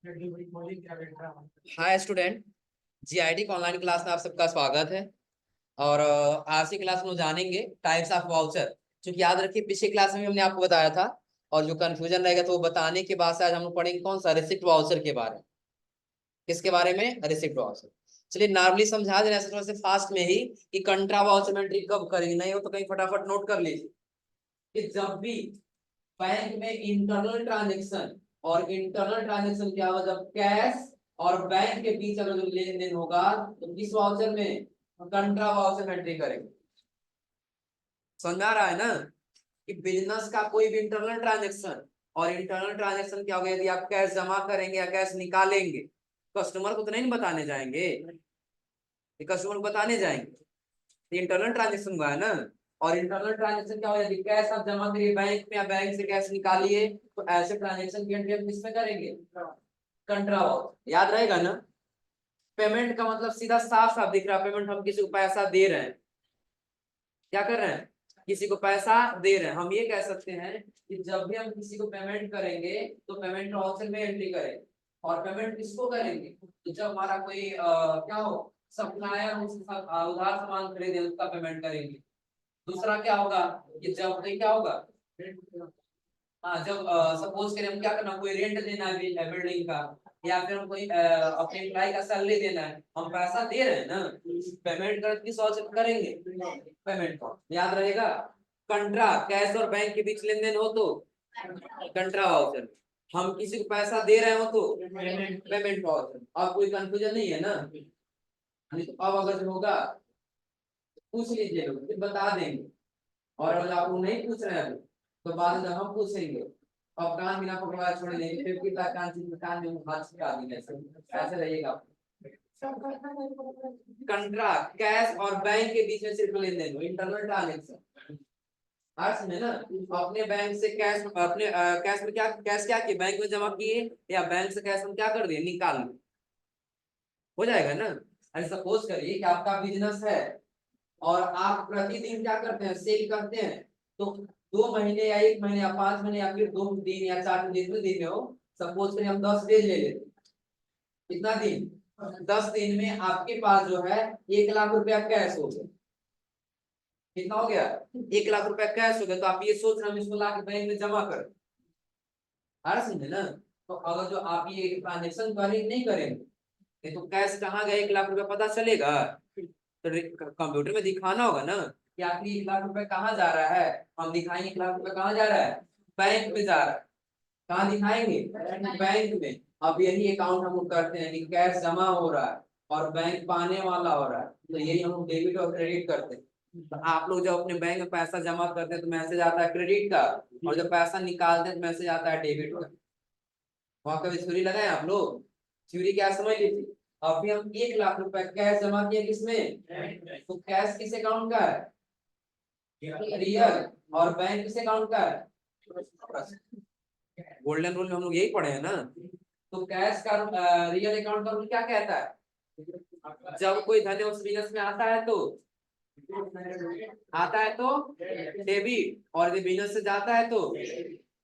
Hi student. GIT के online class में आप सबका स्वागत है। और आज की क्लास में जानेंगे टाइप्स ऑफ वाउचर। क्योंकि याद रखिए पिछली क्लास में भी हमने आपको बताया था, और जो कंफ्यूजन रहेगा तो वो बताने के बाद से आज हम लोग पढ़ेंगे कौन सा, रिसिप्ट वाउचर के बारे में। किसके बारे में? Receipt voucher. चलिए नॉर्मली समझा देना थोड़ा से फास्ट में ही कि कंट्रा वाउचर में एंट्री कब करेंगे, नहीं हो तो कहीं फटाफट नोट कर लीजिए कि जब भी बैंक में इंटरनल ट्रांजेक्शन, और इंटरनल ट्रांजेक्शन क्या होगा, जब कैश और बैंक के बीच अगर जो लेन देन होगा तो किस वाउचर में? कंट्रा वाउचर में एंट्री करेंगे। समझ आ रहा है ना कि बिजनेस का कोई भी इंटरनल ट्रांजेक्शन, और इंटरनल ट्रांजेक्शन क्या होगा, यदि आप कैश जमा करेंगे या कैश निकालेंगे, कस्टमर को तो नहीं बताने जाएंगे, कस्टमर को बताने जाएंगे। इंटरनल ट्रांजेक्शन हुआ है ना। और इंटरनल ट्रांजेक्शन क्या हो, यदि कैश आप जमा करिए बैंक में या बैंक से कैश निकालिए, तो ऐसे ट्रांजेक्शन की एंट्री हम किसमें करेंगे? कंट्रा वाउचर। याद रहेगा ना। पेमेंट का मतलब सीधा साफ साफ दिख रहा है, पेमेंट हम किसी को पैसा दे रहे हैं। क्या कर रहे हैं? किसी को पैसा दे रहे हैं। हम ये कह सकते हैं कि जब भी हम किसी को पेमेंट करेंगे तो पेमेंट वाउचर में एंट्री करेंगे। और पेमेंट किसको करेंगे? तो जब हमारा कोई क्या हो, सप्लायर उसके साथ उधार सामान खरीदे उसका पेमेंट करेंगे। दूसरा क्या होगा कि जब क्या होगा, हाँ जब सपोज करें हम क्या करना, कोई रेंट देना है बिल्डिंग का, या फिर हम कोई अपने एम्प्लॉय का सैलरी देना है, हम पैसा दे रहे हैं ना, पेमेंट कर किस वाउचर करेंगे? पेमेंट का। याद रहेगा। कंट्रा कैश और बैंक के बीच लेन देन हो तो कंट्रा वाउचर। हम किसी को पैसा दे रहे हो तो पेमेंट वाउचर। अब कोई कंफ्यूजन नहीं है ना। नहीं तो अब अगर होगा पूछ लीजिए लोग, फिर बता देंगे। और अगर आप लोग नहीं पूछ रहे हैं तो बाद में जब हम पूछेंगे अब कान बिना पकड़वाए छोड़ देंगे, फिर कितना कान में हाथ छिपा देंगे, ऐसे रहिएगा। कंट्रा कैश और बैंक के बीच में सिर्फ लेन देन, इंटरनल ट्रांजेक्शन। अर्थ में ना, अपने बैंक से कैश, अपने कैश में क्या, कैश क्या किए, बैंक में जमा किए, या बैंक से कैश हम क्या कर दिए, निकाल दिए। हो जाएगा ना। अरे सपोज करिए कि आपका बिजनेस है और आप प्रतिदिन क्या करते हैं, सेल करते हैं। तो 2 महीने या 1 महीने या 5 महीने या फिर 2 दिन या 4 दिन में, दिन में हो, सपोज करिए हम 10 दिन ले लेते हैं। कितना दिन? 10 दिन में आपके पास जो है 1 लाख रुपया कैश हो गया। कितना हो गया? 1 लाख रुपया कैश हो गया। तो आप ये सोच रहे हैं इसको ला के बैंक में जमा कर, आ रहा समझे ना। तो अगर जो आप ये ट्रांजेक्शन करेंगे नहीं करेंगे, तो कैश कहाँ गया 1 लाख रुपया पता चलेगा? तो कंप्यूटर में दिखाना होगा ना कि आपकी 1 लाख रुपया कहाँ जा रहा है। हम दिखाएंगे 1 लाख रुपया कहाँ जा रहा है, बैंक में जा रहा है। कहाँ दिखाएंगे? बैंक में। अब यही अकाउंट हम लोग करते हैं कि कैश जमा हो रहा है और बैंक पाने वाला हो रहा है, तो यही हम लोग डेबिट और क्रेडिट करते हैं। तो आप लोग जब अपने बैंक में पैसा जमा करते हैं तो मैसेज आता है क्रेडिट का, और जब पैसा निकालते हैं तो मैसेज आता है डेबिट का। वहां कभी चोरी लगाए आप लोग? चोरी क्या समझ लीजिए। अभी हम 1 लाख रुपए कैश जमा किए किसमें, तो कैश किस अकाउंट का है? रियल। और बैंक किस अकाउंट का है? गोल्डन रूल में हम लोग यही पढ़े हैं ना। तो कैश का रियल अकाउंट का रूल क्या कहता है? जब कोई धन उस बिजनेस में आता है तो डेबिट, और यदि बिजनेस से जाता है तो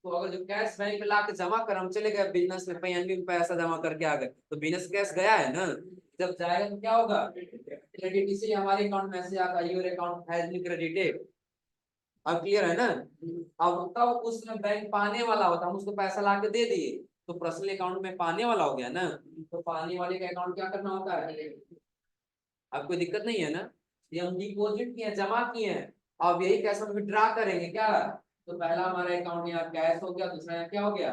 अगर जो कैश बैंक में ला के जमा कर, हम चले गए बिजनेस में पीएनबी में पैसा जमा करके आ गए, तो बिजनेस कैश गया है ना। जब जाएगा तो क्या होगा, क्रेडिट, इसीलिए हमारे अकाउंट मैसेज आता है your account has been credited. अब क्लियर है ना। अब तब उसमें बैंक पाने वाला होता, हम उसको पैसा ला के दे दिए, तो पर्सनल अकाउंट में पाने वाला हो गया ना। तो पाने वाले का अकाउंट क्या करना होता है? अब कोई दिक्कत नहीं है ना। ये हम डिपॉजिट किए, जमा किए हैं, अब यही कैश हम विड्रा करेंगे क्या। तो पहला हमारा अकाउंट यहाँ कैश हो गया, दूसरा यहाँ क्या हो गया,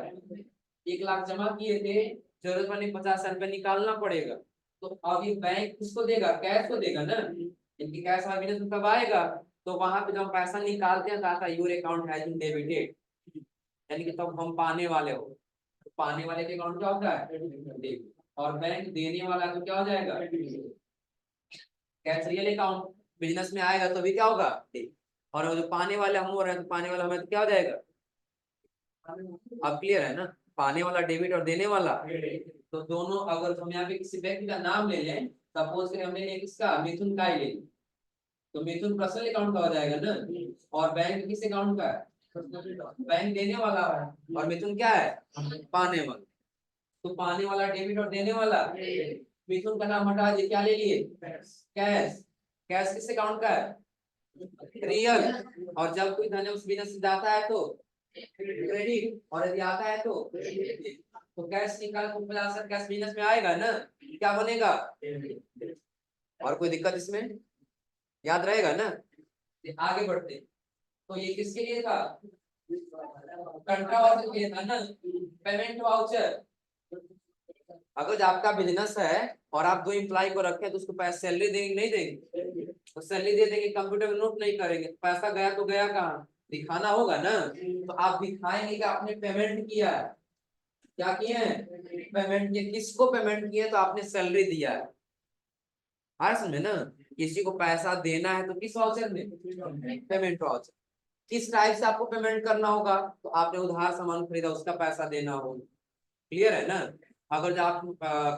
1 लाख जमा किए थे, जरूरत पड़ने 50 रुपए निकालना पड़ेगा। तो अब ये बैंक किसको देगा, कैश को देगा ना, क्योंकि कैश हमारे बिजनेस में कब आएगा, तो वहां पे जब हम पैसा निकालते हैं कहा था your account has been debited, यानी कि तब हम पाने वाले हो। तो पाने वाले के अकाउंट क्या होता है, डेबिट। और बैंक देने वाला तो क्या हो जाएगा, कैश रियल अकाउंट। बिजनेस में आएगा तो भी क्या होगा, और जो पाने वाले हम हो रहे हैं तो पाने वाला हमें तो क्या हो जाएगा। अब क्लियर है ना। पाने वाला डेबिट और देने वाला, तो दोनों, अगर हम यहाँ पे किसी व्यक्ति का नाम ले लें, सपोज करें हमने लिया किसका, मिथुन का ही ले लिया, तो मिथुन पर्सनल अकाउंट का हो जाएगा ना। और बैंक किस अकाउंट का है, बैंक देने वाला है, और मिथुन क्या है, पाने वाला। तो पाने वाला डेबिट और देने वाला मिथुन का नाम हटा दिए, क्या ले लिए? कैश। कैश किस अकाउंट का है? रियल। और जब कोई धन उस बिजनेस से जाता है तो क्रेडिट, और यदि आता है तो तो कैश निकाल को मिलाकर कैश बिजनेस में आएगा ना, क्या बनेगा? और कोई दिक्कत इसमें? याद रहेगा ना? आगे बढ़ते, तो ये किसके लिए था? कंट्रा वाउचर के लिए था ना, पेमेंट वाउचर। अगर जो आपका बिजनेस है और आप 2 एम्प्लॉय को रखे तो उसको पैसा सैलरी देंगे नहीं देंगे? तो सैलरी दे देंगे, कंप्यूटर में नोट नहीं करेंगे, पैसा गया तो गया कहाँ? दिखाना होगा ना। तो आप दिखाएंगे कि आपने पेमेंट किया है। क्या किए हैं? पेमेंट किए। किसको पेमेंट किए? तो आपने सैलरी दिया है। हाँ समझे ना? किसी को पैसा देना है तो किस वाउचर में? Payment voucher. किस टाइप से आपको पेमेंट करना होगा? तो आपने उधार सामान खरीदा, उसका पैसा देना होगा। क्लियर है ना? अगर जो आप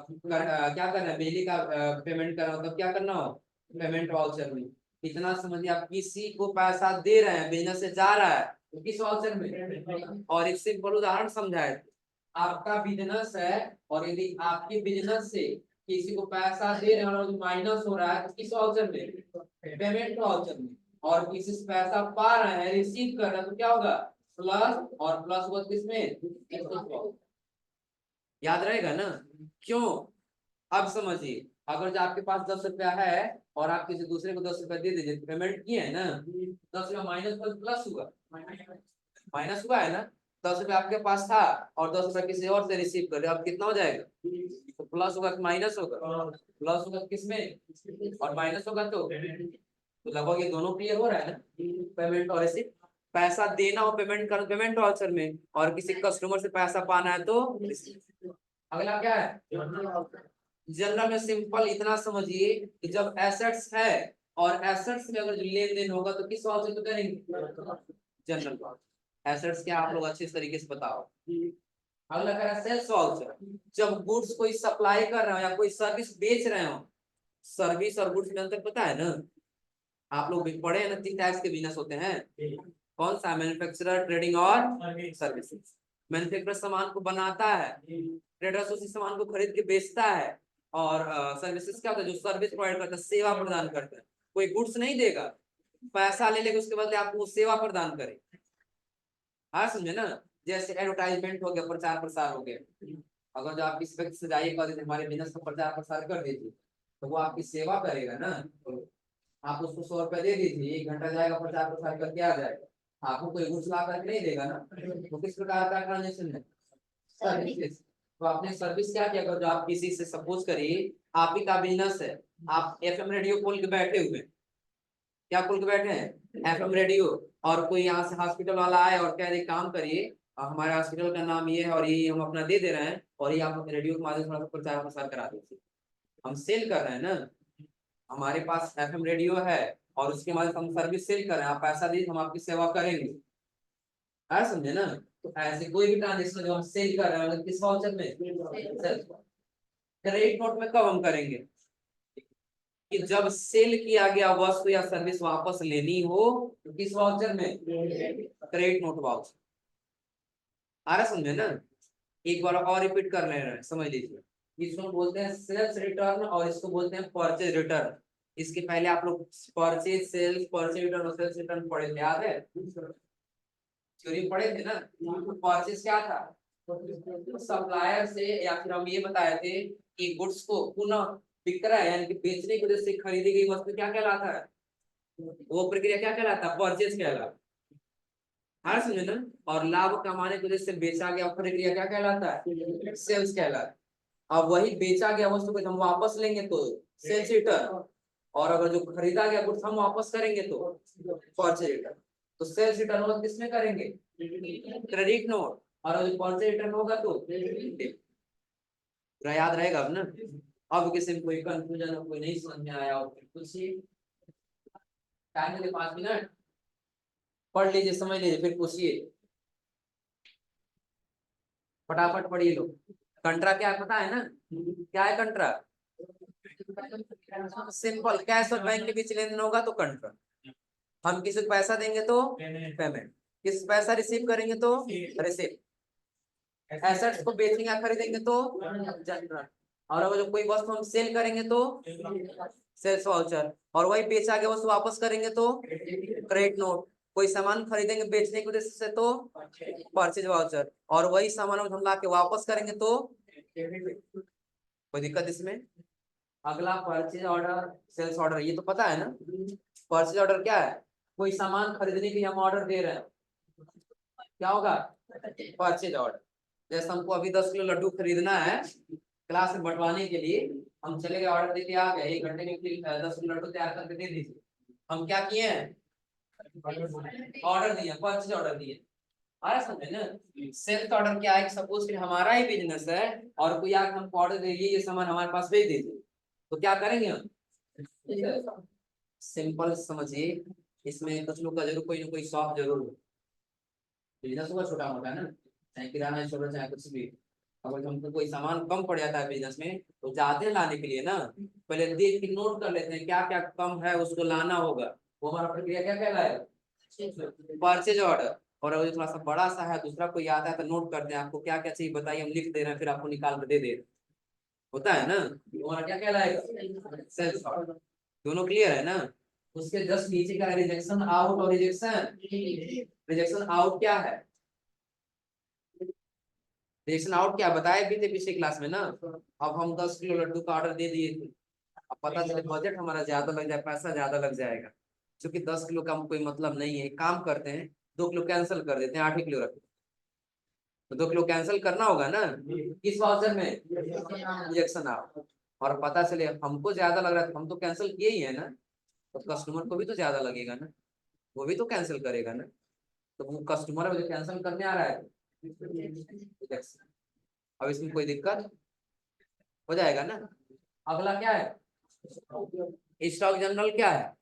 क्या करना है, बिजली का पेमेंट करना हो तब क्या करना हो? पेमेंट वाउचर में। इतना समझिए, आप किसी को पैसा दे रहे हैं, बिजनेस से जा रहा है तो किस वाउचर में? और एक सिंपल उदाहरण समझाए, आपका बिजनेस है और यदि आपके बिजनेस से किसी को पैसा दे रहे हैं और माइनस हो रहा है तो किस वाउचर में? पेमेंट वाउचर में। और किसी से पैसा पा रहे हैं, रिसीव कर रहे हैं तो क्या होगा? प्लस। और प्लस हुआ किसमें? याद रहेगा ना? क्यों? अब समझिए, अगर जो आपके पास 10 रुपया है और आप किसी दूसरे को 10 रुपया दे दीजिए, पेमेंट किए है ना, 10 रुपया माइनस प्लस हुआ, माइनस हुआ है ना। 10 रुपया आपके पास था और 10 रुपया किसी और से रिसीव कर रहे हो, अब कितना हो जाएगा? तो प्लस होगा कि माइनस होगा? प्लस होगा किसमें? और माइनस होगा तो लगभग ये दोनों क्लियर हो रहा है ना, पेमेंट और रिसीव। पैसा देना हो पेमेंट कर, पेमेंट वाउचर में, और किसी कस्टमर से पैसा पाना है तो रिसीव। अगला क्या है? जनरल में सिंपल इतना समझिए कि जब एसेट्स है और एसेट्स में अगर लेन देन होगा तो किस वाउचर को करेंगे? General voucher. एसेट्स क्या आप लोग अच्छे तरीके से बताओ। अगला कह रहा है सेल्स वाउचर। जब गुड्स कोई सप्लाई कर रहे हो या कोई सर्विस बेच रहे हो, सर्विस और गुड्स में अंतर पता है ना? आप लोग भी पढ़े हैं ना, 3 टाइप्स के बिजनेस होते हैं। कौन सा? मैन्युफैक्चरर, ट्रेडिंग और सर्विसेज। मैन्युफैक्चरर सामान को बनाता है, ट्रेडर्स उसी सामान को खरीद के बेचता है, और सर्विसेज क्या होता है? जो सर्विस प्रोवाइड करता है, सेवा प्रदान करता है। कोई गुड्स नहीं देगा, पैसा ले लेगा, उसके बदले आपको सेवा प्रदान करे। हाँ समझे ना? जैसे एडवर्टाइजमेंट हो गया, प्रचार प्रसार हो गया। अगर जो आप किसी व्यक्ति से जाइए कर दीजिए हमारे बिजनेस का प्रचार प्रसार कर दीजिए, तो वो आपकी सेवा करेगा ना। आप उसको 100 रुपया दे दीजिए, 1 घंटा जाएगा, प्रचार प्रसार करके आ जाएगा, आपको कोई घूस ला करके नहीं देगा ना। तो किस प्रकार का ट्रांजेक्शन है? सर्विस। तो आपने सर्विस क्या किया? अगर जो आप किसी से सपोज करिए आप ही का बिजनेस है, आप एफएम रेडियो खोल के बैठे हुए, क्या खोल के बैठे हैं? FM radio. और कोई यहाँ से हॉस्पिटल वाला आए और कह रहे काम करिए, हमारे हॉस्पिटल का नाम ये है और ये हम अपना दे रहे हैं, और ये आप रेडियो के माध्यम से थोड़ा सा प्रचार प्रसार करा दीजिए। हम सेल कर रहे हैं ना, हमारे पास एफएम रेडियो है और उसके बाद हम सर्विस सेल कर रहे हैं, आप पैसा दीजिए, हम आपकी सेवा करेंगे। है समझे ना? तो ऐसे कोई भी ट्रांजेक्शन जो हम सेल कर रहे हैं किस वाउचर में? क्रेडिट नोट में कब हम करेंगे? कि जब सेल किया गया वस्तु या सर्विस वापस लेनी हो तो किस वाउचर में? Credit note voucher. आ रहा समझे ना? एक बार और रिपीट कर ले रहे हैं, समझ लीजिए। इसको बोलते हैं सेल्स रिटर्न और इसको बोलते हैं परचेज रिटर्न। इसके पहले आप लोग परचेज सेल्स, परचेज रिटर्न और सेल्स रिटर्न पढ़े थे, याद है? थ्योरी पढ़े थे ना? परचेज क्या था? सप्लायर से, या फिर हम ये बताए थे कि गुड्स को पुनः विक्रय यानी कि बेचने की वजह से खरीदी गई वस्तु क्या कहलाता है? वो प्रक्रिया क्या कहलाता है? परचेज कहलाता। हाँ समझे ना? और लाभ कमाने की वजह से बेचा गया प्रक्रिया क्या कहलाता है? सेल्स कहलाता है। अब वही बेचा गया वस्तु को हम वापस लेंगे तो सेल्स रिटर्न, और अगर जो खरीदा गया गुड्स हम वापस करेंगे तो परचेज रिटर्न। तो सेल्स रिटर्न होगा किसमें करेंगे? Credit note. और अगर परचेज रिटर्न होगा तो डेबिट। याद रहेगा अब ना? अब किसी में कोई कंफ्यूजन हो, कोई नहीं समझ में आया हो, पूछिए। टाइम है 5 मिनट, पढ़ लीजिए, समझ लीजिए, फिर पूछिए। फटाफट पढ़िए लो। कंट्रा क्या है पता है ना? क्या है कंट्रा? सिंपल, कैश और बैंक के बीच लेन देन होगा तो कंट्रा। हम किसी को पैसा देंगे तो पेमेंट, किसी पैसा रिसीव करेंगे तो रिसीव। एसेट्स को बेचेंगे या खरीदेंगे तो जनरल, और अगर जो कोई वस्तु हम सेल करेंगे तो सेल्स वाउचर, और वही बेचा गया वस्तु वापस करेंगे तो क्रेडिट नोट। कोई सामान खरीदेंगे बेचने के उद्देश्य से तो परचेज वाउचर, और वही सामान हम ला के वापस करेंगे तो कोई दिक्कत इसमें। अगला परचेज ऑर्डर, सेल्स ऑर्डर, ये तो पता है ना। परचेज ऑर्डर क्या है? कोई सामान खरीदने के लिए हम ऑर्डर दे रहे हैं, क्या होगा? Purchase order. जैसे हमको अभी 10 किलो लड्डू खरीदना है क्लास में बंटवाने के लिए, हम चले गए ऑर्डर देके आ गए, 1 घंटे में 10 किलो लड्डू तैयार करके दे दीजिए। हम क्या किए हैं? ऑर्डर दिए, परचेज ऑर्डर दिए। आ रहा समझे ना। सेल्स ऑर्डर क्या है? सपोज कि हमारा ही बिजनेस है और कोई आके हमको ऑर्डर दे, ये सामान हमारे पास भेज दीजिए, तो क्या करेंगे हम? सिंपल समझिए, इसमें कुछ लोग का जरूर कोई ना कोई शॉप जरूर हो, बिजनेस होगा छोटा मोटा ना, चाहे किराना स्टोर चाहे कुछ भी। अगर हमको कोई सामान कम पड़ जाता है बिजनेस में, तो जाते हैं लाने के लिए ना, पहले देख के नोट कर लेते हैं क्या क्या कम है, उसको लाना होगा। वो हमारा प्रक्रिया क्या कहलाएगा? Purchase order. और अगर थोड़ा सा बड़ा सा है, दूसरा कोई आता है तो नोट करते हैं आपको क्या क्या चाहिए बताइए, हम लिख दे रहे हैं, फिर आपको निकाल कर दे दे रहे हैं। होता है ना, हमारा क्या कहलाएगा? Sales order. दोनों क्लियर है ना। उसके जस्ट नीचे का रिजेक्शन आउट और रिजेक्शन, रिजेक्शन आउट क्या है? रिजेक्शन आउट क्या बताए भी थे पिछले क्लास में ना। अब हम 10 किलो लड्डू का ऑर्डर दे दिए थे, अब पता चले बजट हमारा ज्यादा लग जाए, पैसा ज्यादा लग जाएगा, क्योंकि 10 किलो का कोई मतलब नहीं है। काम करते हैं 2 किलो कैंसिल कर देते हैं, 8 किलो रखते हैं, तो 2 किलो कैंसिल करना होगा ना। किस वाउचर में? Rejection out. और पता चले हमको ज्यादा लग रहा है, तो हम तो कैंसिल किए ही है ना, तो कस्टमर को भी तो ज्यादा लगेगा ना, वो भी तो कैंसिल करेगा ना। तो वो कस्टमर जो कैंसिल करने आ रहा है, रिजेक्शन। अब इसमें कोई दिक्कत हो जाएगा ना। अगला क्या है? स्टॉक जनरल क्या है?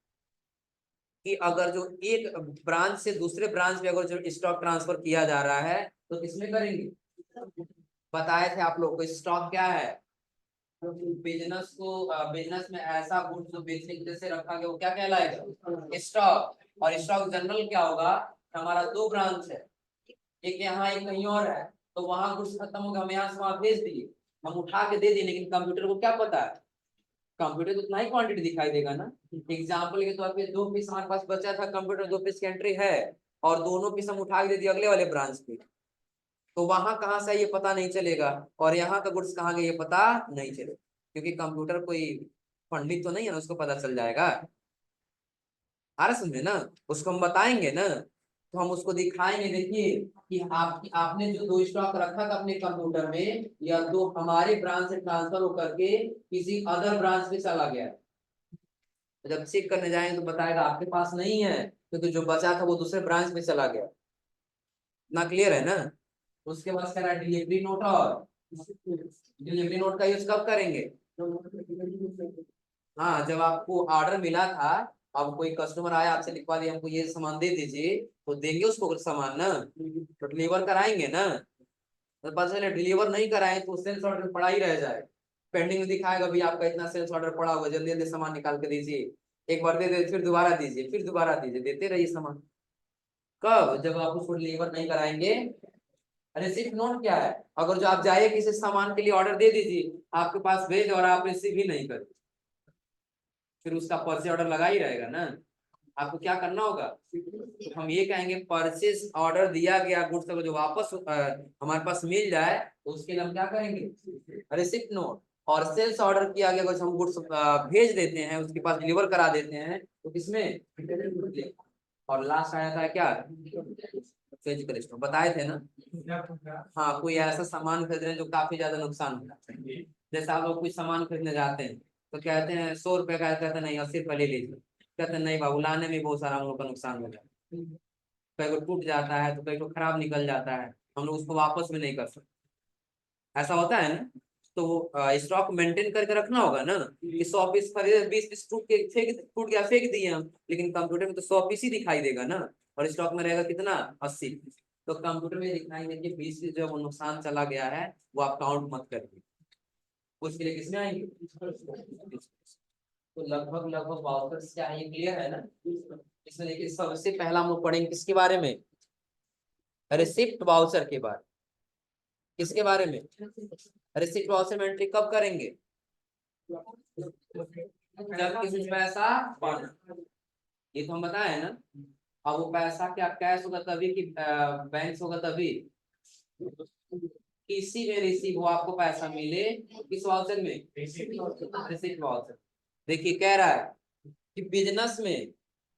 कि अगर जो एक ब्रांच से दूसरे ब्रांच में अगर जो स्टॉक ट्रांसफर किया जा रहा है तो किसमें करेंगे? बताए थे आप लोग को स्टॉक क्या है? बिजनेस को, बिजनेस में ऐसा गुड्स जो बेचने के जैसे रखा गया वो क्या कहलाएगा? स्टॉक। और स्टॉक जनरल क्या होगा? हमारा 2 ब्रांच है, एक यहाँ एक कहीं और है, तो वहां गुड्स खत्म हो गया, हम यहाँ से वहां भेज दिए, हम उठा के दे दिए, लेकिन कंप्यूटर को क्या पता है? कंप्यूटर तो उतना ही क्वांटिटी दिखाई देगा ना। एग्जाम्पल के तौर पे 2 पीस हमारे पास बचा था, कंप्यूटर 2 पीस की एंट्री है, और दोनों पीस हम उठा के दे दिए अगले वाले ब्रांच पे, तो वहां कहाँ से ये पता नहीं चलेगा, और यहाँ का गुड्स कहाँ गया ये पता नहीं चलेगा, क्योंकि कंप्यूटर कोई पंडित तो नहीं है ना, उसको पता चल जाएगा। आ रहा समझे ना। उसको हम बताएंगे ना, तो हम उसको दिखाएंगे, देखिए कि आपने जो 2 स्टॉक रखा था अपने कंप्यूटर में, या 2 हमारे ब्रांच से ट्रांसफर होकर के किसी अदर ब्रांच में चला गया, तो जब चेक करने जाएंगे तो बताएगा आपके पास नहीं है, क्योंकि जो बचा था वो दूसरे ब्रांच में चला गया ना। क्लियर है ना। उसके बाद कह रहा है डिलीवरी नोट, और डिलीवरी नोट का यूज कब करेंगे? हाँ, जब आपको ऑर्डर मिला था, अब कोई कस्टमर आया आपसे लिखवा दिया हमको ये सामान दे दीजिए, तो देंगे उसको कुछ सामान ना, तो डिलीवर कराएंगे ना। तो पता चले डिलीवर नहीं कराए तो सेल्स ऑर्डर पड़ा ही रह जाए, पेंडिंग में दिखाएगा भी आपका इतना सेल्स ऑर्डर पड़ा हुआ, जल्दी जल्दी सामान निकाल के दीजिए। एक बार दे दे, फिर दोबारा दीजिए, फिर दोबारा दीजिए, देते रहिए सामान। कब? जब आप उसको डिलीवर नहीं कराएंगे। रिसिप्ट नोट क्या है? अगर जो आप जाइए किसी सामान के लिए ऑर्डर दे दीजिए, आपके पास भेज और आप रिसीव ही नहीं कर, फिर उसका परचेज ऑर्डर लगा ही रहेगा ना। आपको क्या करना होगा? तो हम ये कहेंगे परचेज ऑर्डर दिया गया गुड्स अगर जो वापस हमारे पास मिल जाए, तो उसके लिए हम क्या करेंगे? Receipt note. और सेल्स ऑर्डर किया गया अगर हम गुड्स भेज देते हैं, उसके पास डिलीवर करा देते हैं, तो किसमें? और लास्ट आया था क्या? फिजिकल स्टोर, बताए थे ना। हाँ, कोई ऐसा सामान खरीद रहे हैं जो काफी ज्यादा नुकसान होता है, जैसे आप लोग कुछ सामान खरीदने जाते हैं तो कहते हैं 100 रुपए का है, कहते हैं नहीं 80 रुपए ले लीजिए, कहते हैं नहीं बाबू लाने में बहुत सारा हम लोग का नुकसान हो जाता है, कहीं को टूट जाता है तो कहीं को खराब निकल जाता है, हम लोग उसको वापस भी नहीं कर सकते, ऐसा होता है ना। तो स्टॉक मेंटेन करके रखना होगा ना, कि 100 पीस खरीदे 20 पीस टूट गया फेंक दिए हम, लेकिन कंप्यूटर में तो 100 पीस ही दिखाई देगा ना, और स्टॉक में रहेगा कितना? 80 पीस। तो कंप्यूटर में दिखाई देंगे 20 पीस, जब वो नुकसान चला गया है वो आप काउंट मत करिए, उसके लिए किसमें आएंगे? तो लगभग लगभग वाउचर्स क्या है, ये क्लियर है ना। इसमें देखिए सबसे पहला हम लोग पढ़ेंगे किसके बारे में? रिसिप्ट वाउचर के बारे किसके बारे में? रिसीट वाउचर में एंट्री कब करेंगे? जब किसी से पैसा पाना, ये तो हम बताए ना। अब वो पैसा क्या कैश होगा तभी कि बैंक होगा तभी? किसी में रिसीव हो आपको पैसा मिले, किस वाउचर में? Receipt voucher. देखिए कह रहा है कि बिजनेस में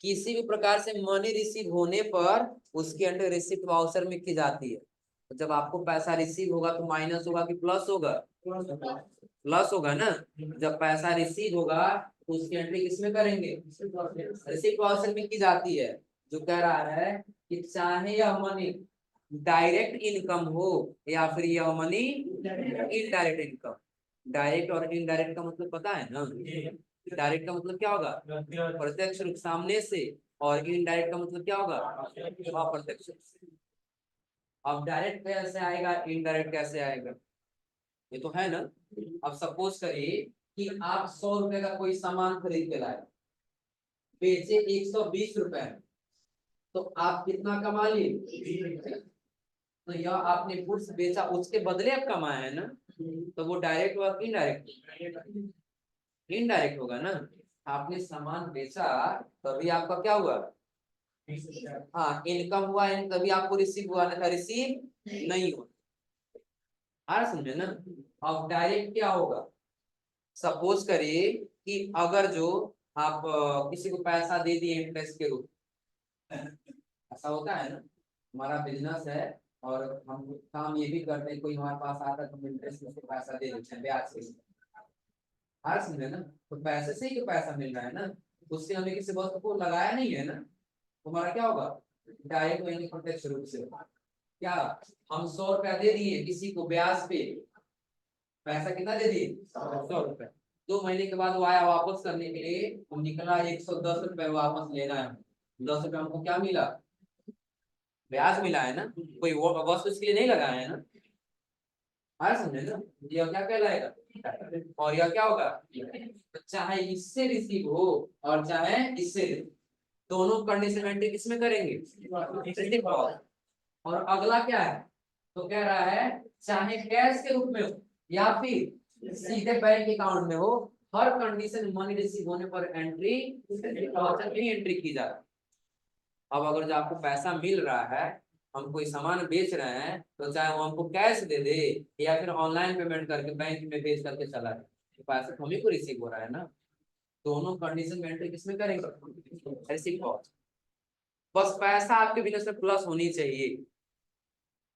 किसी भी प्रकार से मनी रिसीव होने पर उसके अंडर रिसीट वाउचर में की जाती है। तो जब आपको पैसा रिसीव होगा तो माइनस होगा कि प्लस होगा? प्लस होगा ना। जब पैसा रिसीव होगा तो उसकी एंट्री किसमें करेंगे? रिसीट वाउचर में की जाती है। जो कह रहा है कि चाहे यह मनी डायरेक्ट इनकम हो या फिर यह मनी इनडायरेक्ट इनकम। डायरेक्ट और इनडायरेक्ट का मतलब पता है ना? डायरेक्ट का मतलब क्या होगा? प्रत्यक्ष रूप सामने से, और इनडायरेक्ट का मतलब क्या होगा? अप्रत्यक्ष। अब डायरेक्ट कैसे आएगा, इनडायरेक्ट कैसे आएगा? ये तो है ना। अब सपोज करिए कि आप 100 रुपए का कोई सामान खरीद के लाए, बेचे 120 रुपए, तो आप कितना कमा लिए? तो यह आपने गुड्स बेचा, उसके बदले आप कमाए हैं ना। तो वो डायरेक्ट हुआ कि इनडायरेक्ट? इनडायरेक्ट होगा ना। आपने सामान बेचा तभी आपका क्या हुआ? हाँ, इनकम हुआ, तभी आपको रिसीव हुआ, ना रिसीव नहीं हुआ। आ रहा समझे ना। अब डायरेक्ट क्या होगा? सपोज करिए कि अगर जो आप किसी को पैसा दे दिए इंटरेस्ट के रूप में, ऐसा होता है ना। हमारा बिजनेस है और हम काम ये भी करते हैं, कोई हमारे पास आता है तो हम इंटरेस्ट में उसको पैसा दे देते हैं ब्याज से। हर समझे ना। तो पैसे से ही तो पैसा मिल रहा है ना। उससे हमने किसी वस्तु को लगाया नहीं है ना। तुम्हारा क्या होगा? डायरेक्ट यानी प्रत्यक्ष रूप से होगा। क्या हम 100 रुपया दे दिए किसी को ब्याज पे, पैसा कितना दे दिए? 100 रुपए। 2 महीने के बाद वो आया वापस करने के लिए, हम निकला 110 रुपए वापस लेना है। 10 रुपए हमको क्या मिला? ब्याज मिला है ना। कोई वो वस्तु इसके लिए नहीं लगाया है ना। आया समझे ना। यह क्या कहलाएगा और यह क्या होगा? तो चाहे इससे रिसीव हो और चाहे इससे, दोनों कंडीशन एंट्री किसमें करेंगे? Receive call. और अगला क्या है? तो कह रहा है चाहे कैश के रूप में हो या फिर सीधे बैंक अकाउंट में हो, हर कंडीशन मनी रिसीव होने पर एंट्री एंट्री की जा रही है। अब अगर जो आपको पैसा मिल रहा है, हम कोई सामान बेच रहे हैं, तो चाहे वो हमको कैश दे दे या फिर ऑनलाइन पेमेंट करके बैंक में भेज करके चला जाए, तो पैसा तो हमें को रिसीव हो रहा है ना। दोनों कंडीशन में एंट्री किसमें करेंगे? Receive cost. बस पैसा आपके बिजनेस में प्लस होनी चाहिए।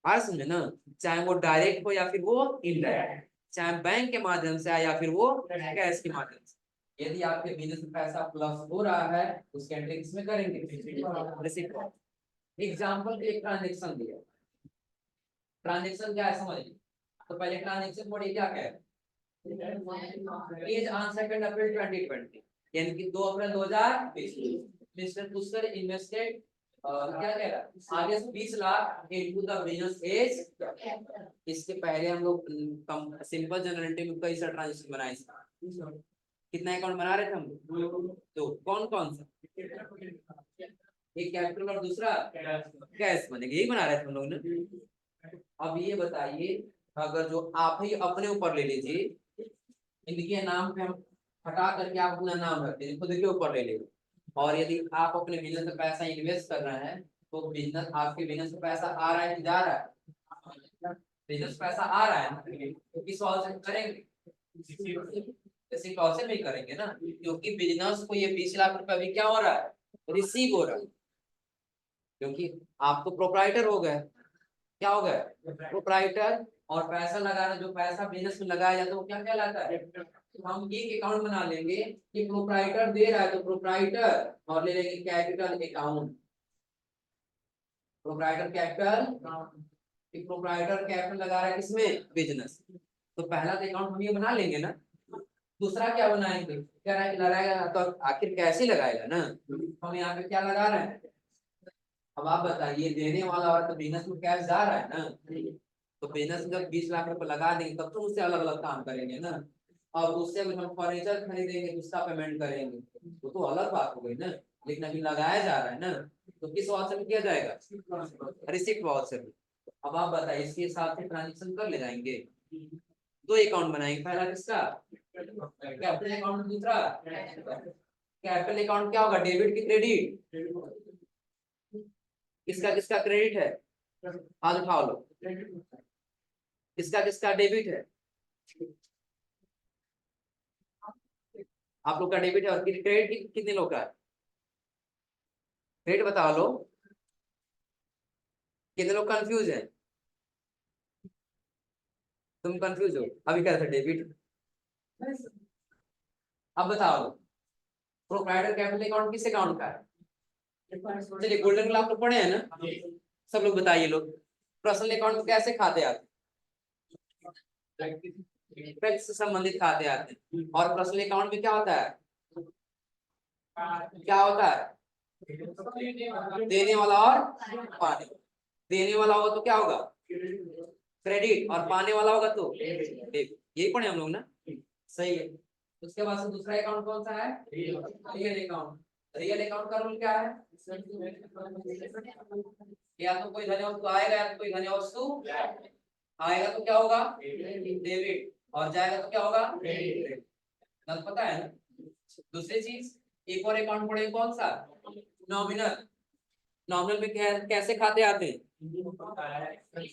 आज समझे ना। चाहे वो डायरेक्ट हो या फिर वो इनडायरेक्ट, चाहे बैंक के माध्यम से आए या फिर वो कैश के माध्यम से, यदि आपके बिजनेस में पैसा प्लस हो रहा है उसके एंट्री किसमें करेंगे? Receive cost. एग्जाम्पल एक ट्रांजेक्शन दिया। ट्रांजेक्शन क्या है समझिए। तो पहले ट्रांजेक्शन कोड क्या है? इज ऑन 2 अप्रैल 2020, यानी कि 2 अप्रैल 2020 मिस्टर पुष्कर इन्वेस्टेड क्या कह रहा है, आगे 20 lakh into the business as. इसके पहले हम लोग सिंपल जनरलिटी में कई सारे ट्रांजेक्शन बनाए थे। कितना अकाउंट बना रहे थे हम लोग? तो कौन कौन सा? एक कैपिटल और दूसरा कैश बनेगा, यही बना रहे थे हम लोग ने। अब ये बताइए, अगर जो आप ही अपने ऊपर ले लीजिए, इनके नाम पे हम हटा करके आप अपना नाम रख दीजिए, खुद के ऊपर ले लीजिए, और यदि आप अपने बिजनेस में पैसा इन्वेस्ट कर रहे हैं तो बिजनेस, आपके बिजनेस में पैसा आ रहा है कि जा रहा है? बिजनेस पैसा आ रहा है ना, तो किस वजह से करेंगे? इसी प्रोसेस में करेंगे ना, क्योंकि बिजनेस को ये 20 लाख रुपए अभी क्या हो रहा है? रिसीव हो रहा है। क्योंकि आप तो प्रोप्राइटर हो गए। क्या हो गए? प्रोप्राइटर। और पैसा लगाना, जो पैसा बिजनेस में लगाया जाता है वो क्या कहलाता है? तो हम एक अकाउंट बना लेंगे कि प्रोप्राइटर दे रहा है तो प्रोप्राइटर, और ले लेंगे capital account. Proprietor capital, proprietor capital लगा रहा है किसमें? बिजनेस। तो पहला तो अकाउंट हम ये बना लेंगे ना। दूसरा क्या बनाएंगे? कह रहा है कि लगाएगा तो आखिर कैसे लगाएगा ना। हम यहाँ पे क्या लगा रहे हैं? अब आप बताइए, देने वाला और तो बिजनेस में कैश जा रहा है ना। तो बिजनेस में जब 20 लाख रुपए लगा देंगे तब तो उससे अलग अलग काम करेंगे ना। और उससे अगर हम फर्नीचर खरीदेंगे तो उसका पेमेंट करेंगे, वो तो अलग बात हो गई ना। लेकिन अभी लगाया जा रहा है ना, तो किस वाउचर में किया जाएगा? Receipt voucher. अब आप बताइए इसके हिसाब से ट्रांजेक्शन कर ले जाएंगे। दो अकाउंट बनाएंगे, पहला किसका कैपिटल अकाउंट, दूसरा कैपिटल अकाउंट क्या होगा, डेबिट की क्रेडिट, किसका किसका क्रेडिट है, हाथ उठाओ लो, किसका किसका डेबिट है, आप लोग का डेबिट है और क्रेडिट कितने लोग का है, क्रेडिट बताओ लो, कितने लोग कंफ्यूज है, तुम कंफ्यूज हो अभी क्या था डेबिट, अब बताओ प्रोप्राइटर कैपिटल अकाउंट किस अकाउंट का है, चलिए गोल्डन क्लास तो पढ़े हैं ना सब लोग, बताइए लोग पर्सनल अकाउंट कैसे खाते आते हैं, से संबंधित खाते आते हैं, और पर्सनल अकाउंट में क्या होता है, क्या होता है, देने वाला और पाने, देने वाला होगा तो क्या होगा क्रेडिट, और पाने वाला होगा तो डेबिट, यही पढ़े हम लोग ना, सही है। उसके बाद से दूसरा अकाउंट कौन सा है, रियल अकाउंट, रियल अकाउंट का रूल क्या है, या तो कोई धन वस्तु आएगा या तो कोई धन वस्तु आएगा तो क्या होगा डेबिट, और जाएगा तो क्या होगा क्रेडिट, पता है ना। दूसरी चीज एक और अकाउंट पढ़े कौन सा, नॉमिनल, नॉमिनल में कैसे खाते आते हैं,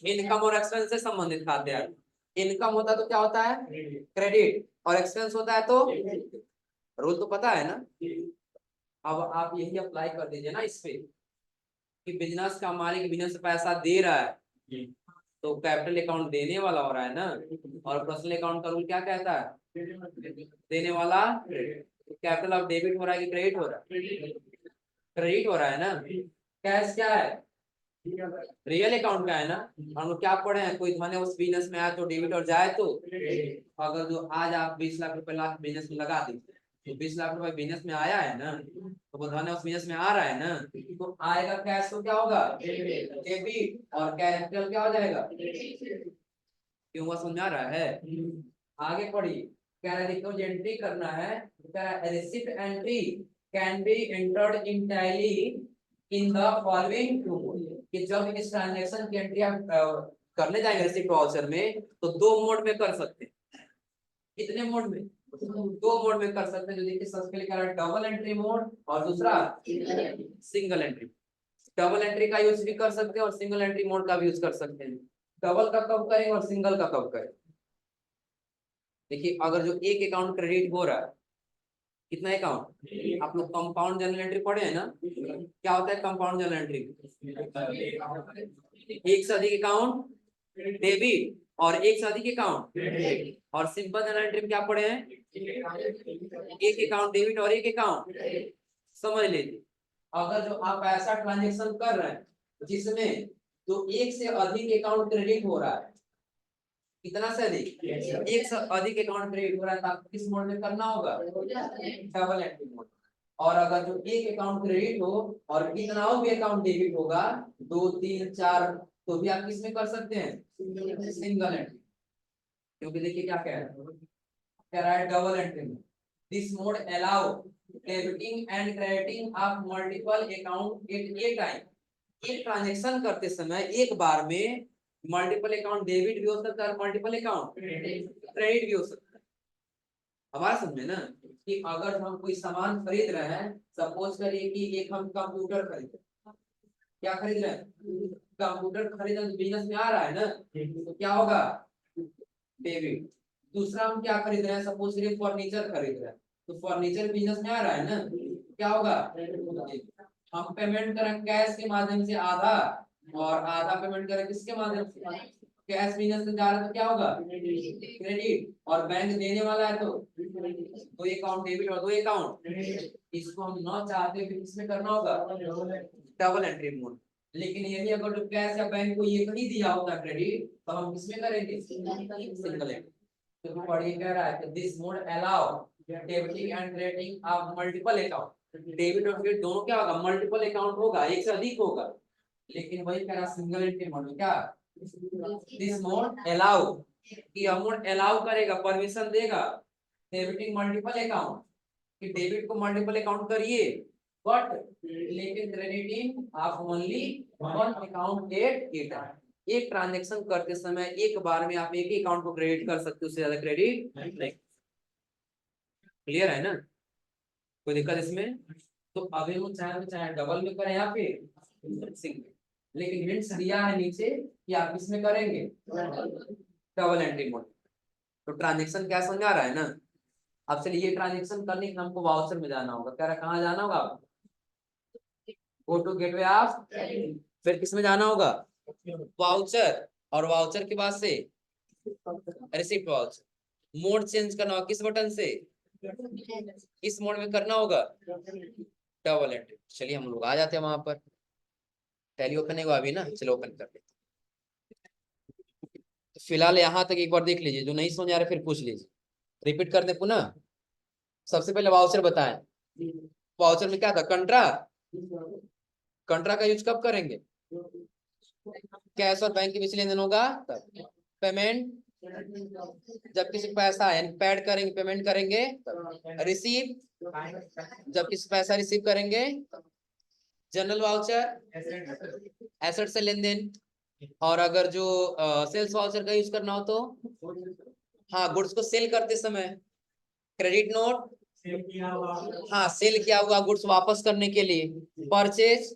इनकम और एक्सपेंस से संबंधित खाते आते हैं, इनकम होता है तो क्या होता है क्रेडिट, और एक्सपेंस होता है तो, रूल तो पता है ना। अब आप यही अप्लाई कर दीजिए ना इस पे, कि बिजनेस का मालिक बिजनेस से पैसा दे रहा है तो कैपिटल अकाउंट देने वाला हो रहा है ना, और पर्सनल अकाउंट का रूल क्या कहता है, देने वाला कैपिटल ऑफ डेबिट हो रहा है कि क्रेडिट हो रहा है, क्रेडिट हो रहा है ना। कैश क्या है, रियल अकाउंट का है ना, हम लोग क्या पढ़े हैं, कोई धन उस बिजनेस में आया तो डेबिट और जाए तो, अगर जो आज आप 20 लाख रुपए लाख बिजनेस में लगा दी तो 20 लाख रुपए बिजनेस में आया है ना, तो वो धन उस बिजनेस में आ रहा है ना, तो आएगा कैश तो क्या होगा डेबिट, और कैपिटल क्या हो जाएगा, क्यों वो समझ आ रहा है। आगे पढ़िए, कह रहा है जो एंट्री करना है, कह रहा है receipt entry can be entered in Tally in the following two mode, कि जब इस ट्रांजैक्शन की एंट्री आप करने जाएंगे रिसिप्ट वाउचर में तो दो मोड में कर सकते हैं, कितने मोड में, दो मोड में कर सकते हैं, जो देखिए सबसे लिखा है डबल एंट्री मोड और दूसरा सिंगल एंट्री, डबल एंट्री का यूज भी कर सकते हैं और सिंगल एंट्री मोड का भी यूज कर सकते हैं। डबल का कब करेंगे और सिंगल का कब करें, देखिए अगर जो एक अकाउंट क्रेडिट हो रहा है, कितना अकाउंट, आप लोग कंपाउंड जर्नल एंट्री पढ़े हैं ना, क्या होता है कंपाउंड जर्नल एंट्री, एक से अधिक अकाउंट डेबिट और एक से अधिक अकाउंट, और सिंपल जर्नल एंट्री में क्या पढ़े हैं, एक अकाउंट डेबिट और एक अकाउंट, समझ लीजिए अगर जो आप ऐसा ट्रांजेक्शन कर रहे हैं जिसमें तो एक से अधिक अकाउंट क्रेडिट हो रहा है, कितना से अधिक, एक से अधिक अकाउंट क्रेडिट हो रहा है तो आपको किस मोड में करना होगा, डबल एंट्री मोड, और अगर जो एक अकाउंट क्रेडिट हो और कितना भी अकाउंट डेबिट होगा 2 3 4 तो भी आप किस में कर सकते हैं, सिंगल एंट्री, क्योंकि देखिए क्या कह रहा है डबल एंट्री में this mode allow debiting and crediting of multiple account at a time, एक ट्रांजैक्शन करते समय एक बार में मल्टीपल अकाउंट डेबिट भी हो सकता है और मल्टीपल अकाउंट क्रेडिट भी हो सकता है। हमारा समझे ना, कि अगर हम कोई सामान खरीद रहे हैं, सपोज करिए कि एक हम कंप्यूटर खरीद, क्या खरीद रहे हैं, कंप्यूटर खरीद बिजनेस में आ रहा है ना, तो क्या होगा डेबिट। दूसरा हम क्या खरीद रहे हैं, सपोज करिए फर्नीचर खरीद रहे हैं, तो फर्नीचर बिजनेस में आ रहा है ना, क्या होगा, हम पेमेंट करें कैश के माध्यम से आधा, और आधा पेमेंट करें किसके माध्यम से, कैश बिजनेस में जा रहा है तो क्या होगा क्रेडिट, और बैंक देने वाला है तो दो अकाउंट डेबिट और दो अकाउंट, इसको हम ना चाहते हुए किसमें करना होगा, डबल एंट्री मोड। लेकिन यदि अगर जो कैश या बैंक को ये नहीं दिया होता क्रेडिट तो हम किसमें करेंगे, सिंगल एंट्री। तो पढ़िए कह रहा है कि this mode allow debiting and crediting of multiple account, debit और क्रेडिट दोनों क्या होगा, मल्टीपल अकाउंट होगा, एक से अधिक होगा, लेकिन वही कह रहा सिंगल एंट्री मोड में क्या, दिस मोड अलाउ, कि मोड अलाउ करेगा, परमिशन देगा डेबिटिंग मल्टीपल अकाउंट, कि डेबिट को मल्टीपल अकाउंट करिए, बट लेकिन crediting of only one account at a time, एक ट्रांजेक्शन करते समय एक बार में आप एक ही अकाउंट को क्रेडिट कर सकते हो, उससे ज्यादा क्रेडिट नहीं। क्लियर है ना, कोई दिक्कत इसमें? तो अभी हम चाहे डबल में करें या फिर सिंगल, लेकिन हिंट्स दिया है नीचे कि आप किसमें करेंगे, डबल एंट्री मोड। तो ट्रांजेक्शन क्या समझ आ रहा है ना। अब चलिए ये ट्रांजेक्शन करने के लिए हमको वाउचर में जाना होगा। कह रहा कहाँ जाना होगा आपको, गो टू गेटवे आप, फिर किस में जाना होगा, वाउचर, और वाउचर के बाद से रिसिप्ट वाउचर। मोड चेंज करना होगा किस बटन से, किस मोड में करना होगा, डबल एंट्री। चलिए हम लोग आ जाते हैं वहां पर। टैली ओपन है वो अभी ना, चलो ओपन कर लेते। तो फिलहाल यहाँ तक एक बार देख लीजिए, जो नहीं समझ आ रहा फिर पूछ लीजिए, रिपीट कर दे पुनः। सबसे पहले वाउचर बताएं, वाउचर में क्या था, कंट्रा। कंट्रा का यूज कब करेंगे, कैश और बैंक के बीच लेन देन होगा तब। पेमेंट, जब किसी को पैसा यानी पैड करेंगे, पेमेंट करेंगे। रिसीव, जब किसी पैसा रिसीव करेंगे। जनरल वाउचर, एसेट से लेन देन। और अगर जो सेल्स वाउचर का यूज करना हो तो हाँ, गुड्स को सेल करते समय। क्रेडिट नोट, हाँ सेल किया हुआ गुड्स वापस करने के लिए। परचेज,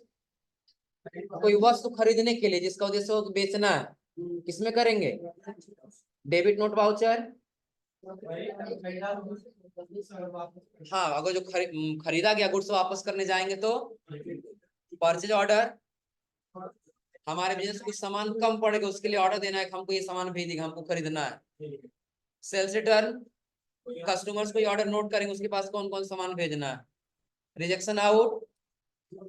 कोई वस्तु खरीदने के लिए जिसका उद्देश्य हो बेचना है, किसमें करेंगे, डेबिट नोट वाउचर। हाँ, अगर जो खरीदा गया गुड्स वापस करने जाएंगे तो परचेज ऑर्डर। हमारे बिजनेस कुछ सामान कम पड़ेगा, उसके लिए ऑर्डर देना है कि हमको ये सामान भेजिएगा, हमको खरीदना है। सेल्स रिटर्न, कस्टमर्स को ऑर्डर नोट करेंगे उसके पास कौन कौन सामान भेजना है। रिजेक्शन आउट,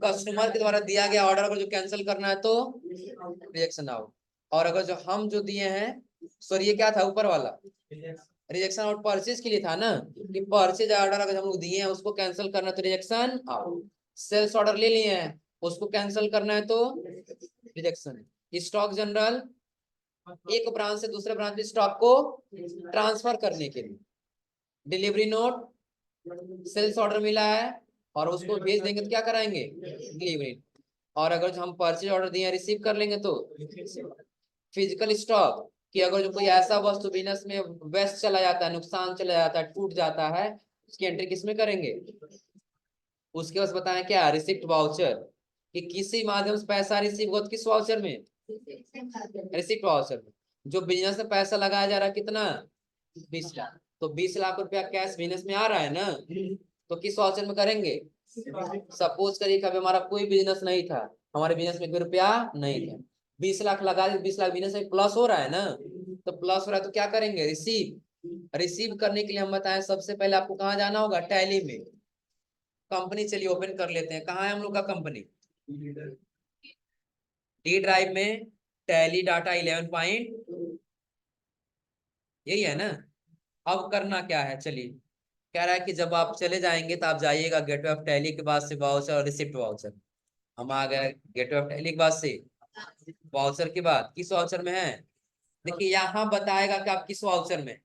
कस्टमर के द्वारा दिया गया ऑर्डर अगर जो कैंसिल करना है तो रिजेक्शन आउट। और अगर जो हम जो दिए हैं, सॉरी ये क्या था ऊपर वाला, रिजेक्शन आउट परचेज के लिए था ना, कि परचेज ऑर्डर अगर हम लोग दिए हैं उसको कैंसिल करना है तो रिजेक्शन आउट। सेल्स ऑर्डर ले लिए हैं उसको कैंसिल करना है तो रिजेक्शन। स्टॉक जनरल, एक ब्रांच से दूसरे ब्रांच में स्टॉक को ट्रांसफर करने के लिए। डिलीवरी नोट, सेल्स ऑर्डर मिला है और उसको भेज देंगे तो क्या कराएंगे, डिलीवरी। और अगर जो हम परचेज ऑर्डर दिए रिसीव कर लेंगे तो फिजिकल स्टॉक, कि अगर जो कोई ऐसा वस्तु बिजनेस में वेस्ट चला जाता है, नुकसान चला जाता है, टूट जाता है, उसकी एंट्री किसमें करेंगे। उसके बाद बताएं क्या, रिसिप्ट वाउचर, कि किसी माध्यम से पैसा रिसीव हो तो किस वाउचर में, रिसिप्ट वाउचर में। जो बिजनेस में पैसा लगाया जा रहा है कितना, 20 लाख, तो 20 लाख रुपया कैश बिजनेस में आ रहा है ना, तो किस वाउचर में करेंगे। सपोज करिए कभी हमारा कोई बिजनेस नहीं था, हमारे बिजनेस में कोई रुपया नहीं था, 20 लाख लगा दिए, 20 लाख बिजनेस में प्लस हो रहा है ना, तो प्लस हो रहा है तो क्या करेंगे, रिसीव। रिसीव करने के लिए हम बताएं सबसे पहले आपको कहाँ जाना होगा, टैली में। कंपनी चलिए ओपन कर लेते हैं, कहाँ है हम लोग का कंपनी, डी ड्राइव में टैली डाटा 11 यही है ना। अब करना क्या है, चलिए कह रहा है कि जब आप चले जाएंगे तो आप जाइएगा गेटवे ऑफ टैली के बाद से वाउचर और रिसिप्ट वाउचर। हम आ गए गेटवे ऑफ टैली के बाद से वाउचर के बाद किस वाउचर में है, देखिए यहाँ बताएगा कि आप किस वाउचर में,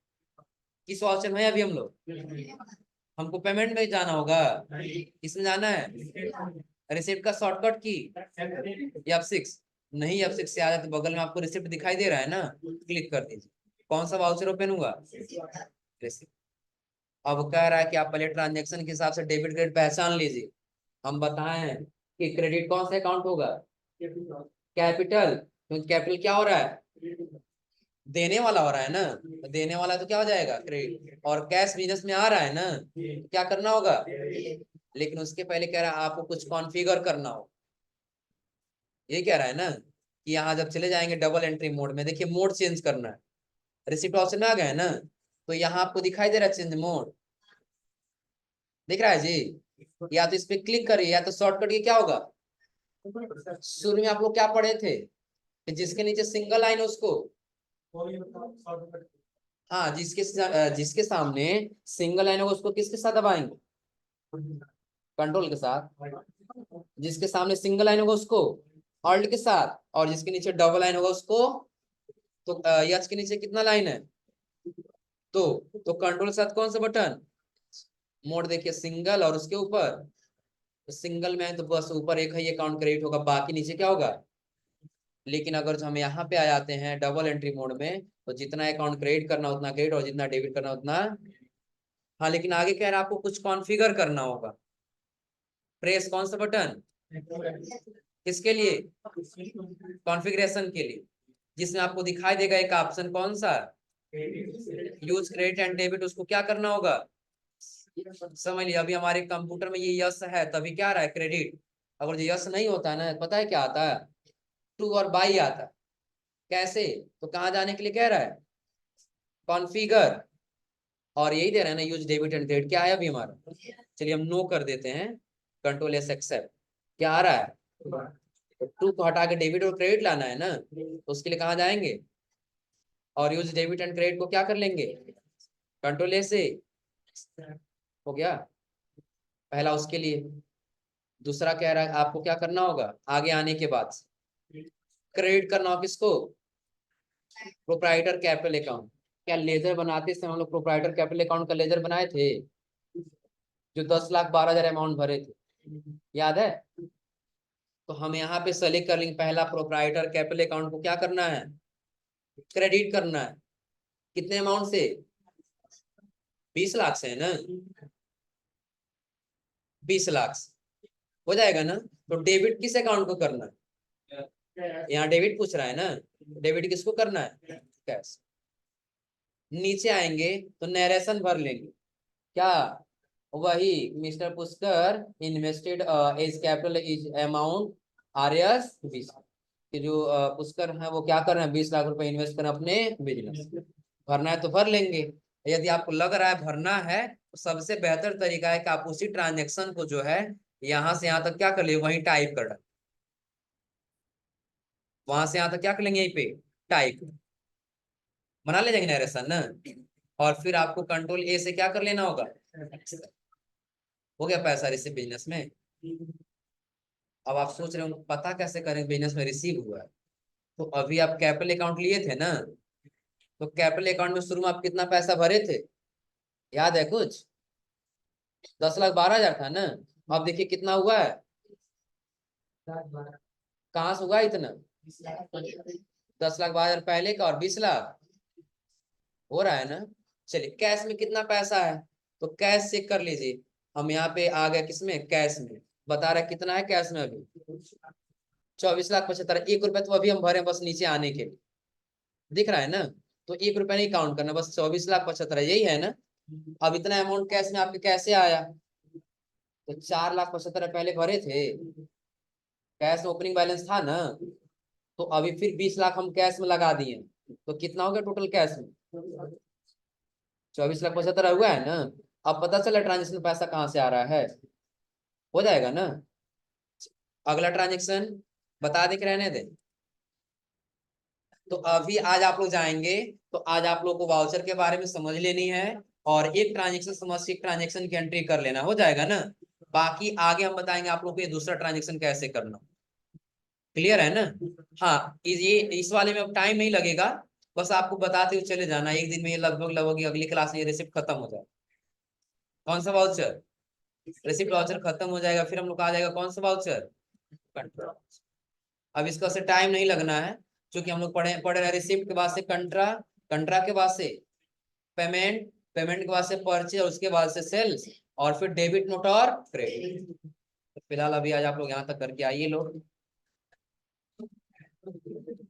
किस वाउचर में है अभी हम लोग। हमको पेमेंट में जाना होगा, किसमें जाना है, रिसिप्ट का शॉर्टकट की F6। नहीं F6 से आ जाए तो बगल में आपको रिसिप्ट दिखाई दे रहा है ना, क्लिक कर दीजिए। कौन सा वाउचर ओपन हुआ, रिसिप्ट। अब कह रहा है कि आप पहले ट्रांजेक्शन के हिसाब से डेबिट क्रेडिट पहचान लीजिए। हम बताएं कि क्रेडिट कौन सा अकाउंट होगा, कैपिटल, क्योंकि कैपिटल क्या हो रहा है, देने वाला हो रहा है ना, तो देने वाला तो क्या हो जाएगा क्रेडिट। और कैश बिजनेस में आ रहा है ना, तो क्या करना होगा, लेकिन उसके पहले कह रहा है आपको कुछ कॉन्फ़िगर करना हो। ये कह रहा है ना कि यहाँ जब चले जाएंगे डबल एंट्री मोड में, देखिए मोड चेंज करना है, रिसिप्ट ऑप्शन में आ गए ना, तो यहाँ आपको दिखाई दे रहा है चेंज मोड, दिख रहा है जी। या तो इस पे क्लिक करिए या तो शॉर्टकट ये क्या होगा, शुरू में आप लोग क्या पढ़े थे कि जिसके नीचे सिंगल लाइन है उसको, हाँ जिसके सामने सिंगल लाइन होगा उसको किसके साथ दबाएंगे, कंट्रोल के साथ। जिसके सामने सिंगल लाइन होगा उसको ऑल्ट के साथ, और जिसके नीचे डबल लाइन होगा उसको, तो यच के नीचे कितना लाइन है, तो कंट्रोल के साथ कौन सा बटन, मोड देखिए सिंगल और उसके ऊपर, तो सिंगल में है तो बस ऊपर एक है ये काउंट क्रेडिट होगा, बाकी नीचे क्या होगा, लेकिन अगर हम यहाँ पे आ जाते हैं डबल एंट्री मोड में, तो जितना अकाउंट क्रेडिट करना उतना क्रेडिट और जितना डेबिट करना उतना। हाँ, लेकिन आगे कह रहा है आपको कुछ कॉन्फ़िगर करना होगा। प्रेस कौन सा बटन? किसके लिए? कॉन्फ़िगरेशन के लिए, जिसमें आपको दिखाई देगा एक ऑप्शन कौन सा, यूज क्रेडिट एंड डेबिट। उसको क्या करना होगा? समझ लिया। अभी हमारे कंप्यूटर में ये यस है तभी क्या आ रहा है, क्रेडिट। अगर ये यस नहीं होता है ना, पता है क्या आता है, टू और बाई आता है। कैसे? तो कहाँ जाने के लिए कह रहा है, कॉन्फ़िगर, और यही दे रहा है ना, यूज डेबिट एंड क्रेडिट। क्या है अभी हमारा? चलिए हम नो कर देते हैं, कंट्रोल एस एक्सेप्ट। क्या आ रहा है? टू को हटा के डेबिट और क्रेडिट लाना है ना, तो उसके लिए कहाँ जाएंगे, और यूज डेबिट एंड क्रेडिट को क्या कर लेंगे, कंट्रोल ए से। हो गया पहला उसके लिए। दूसरा कह रहा है आपको क्या करना होगा, आगे आने के बाद क्रेडिट करना होगा किसको, प्रोप्राइटर कैपिटल अकाउंट। क्या लेजर बनाते समय हम लोग प्रोप्राइटर कैपिटल अकाउंट का लेजर बनाए थे, जो 10,12,000 अमाउंट भरे थे, याद है? तो हम यहाँ पे सेलेक्ट कर लेंगे, पहला प्रोप्राइटर कैपिटल अकाउंट को क्या करना है, क्रेडिट करना है। कितने अमाउंट से? 20 लाख से, है ना? 20 लाख से हो जाएगा ना। तो डेबिट किस अकाउंट को करना है, यहाँ डेबिट पूछ रहा है ना, डेबिट किसको करना है, कैश। नीचे आएंगे तो नरेशन भर लेंगे। क्या? वही, mister Pushkar invested as capital is amount R S 20। कि जो पुष्कर है वो क्या कर रहे हैं, 20 लाख रुपए इन्वेस्ट कर अपने बिजनेस। भरना है तो भर लेंगे। यदि आपको लग रहा है भरना है, तो सबसे बेहतर तरीका है कि आप उसी ट्रांजेक्शन को जो है यहाँ से यहाँ तक क्या कर ले, वहीं टाइप कर डाल। वहां से यहाँ तक क्या कर लेंगे, यहीं पे टाइप बना ले जाएंगे नरेशन ना। और फिर आपको कंट्रोल ए से क्या कर लेना होगा, हो गया पैसा रिसीव बिजनेस में। अब आप सोच रहे हो पता कैसे करें बिजनेस में रिसीव हुआ है। तो अभी आप कैपिटल अकाउंट लिए थे ना, तो कैपिटल अकाउंट में शुरू में आप कितना पैसा भरे थे, याद है कुछ? 10,12,000 था ना। अब देखिए कितना हुआ है, कहाँ से हुआ इतना, 10,12,000 पहले का और 20 लाख हो रहा है ना। चलिए कैश में कितना पैसा है, तो कैश चेक कर लीजिए। हम यहाँ पे आ गए किसमें, कैश में। बता रहा है कितना है कैश में अभी, 24,75,000। 1 रुपए तो अभी हम भरे बस नीचे आने के लिए, दिख रहा है ना। तो 1 रुपया नहीं काउंट करना, बस 24,75,000 यही है ना। अब इतना अमाउंट कैश में आपके कैसे आया, तो 4,75,000 पहले भरे थे, कैश में ओपनिंग बैलेंस था ना। तो अभी फिर 20 लाख हम कैश में लगा दिए, तो कितना हो गया टोटल कैश में, 24,75,000 हुआ है ना। अब पता चला ट्रांजेक्शन पैसा कहाँ से आ रहा है, हो जाएगा ना। अगला ट्रांजेक्शन बता दे के रहने दे। तो अभी आज आप लोग जाएंगे, तो आज आप लोग को वाउचर के बारे में समझ लेनी है, और एक ट्रांजेक्शन समझ के एक ट्रांजेक्शन की एंट्री कर लेना, हो जाएगा ना। बाकी आगे हम बताएंगे आप लोग को ये दूसरा ट्रांजेक्शन कैसे करना। क्लियर है ना। हाँ, ये इस वाले में अब टाइम नहीं लगेगा, बस आपको बताते हुए चले जाना, एक दिन में ये लगभग लगभग अगली क्लास में ये रिसिप्ट खत्म हो जाए। कौन सा वाउचर, रिसिप्ट वाउचर खत्म हो जाएगा, फिर हम लोग आ जाएगा कौन सा वाउचर, कंट्रा। अब इसका से टाइम नहीं लगना है, क्योंकि हम लोग पढ़े रहे रिसिप्ट के बाद से कंट्रा, कंट्रा के बाद से पेमेंट, पेमेंट के बाद से परचेज, और उसके बाद से सेल्स, और फिर डेबिट नोट और क्रेडिट। तो फिलहाल अभी आज आप लोग यहाँ तक करके आइए लोग।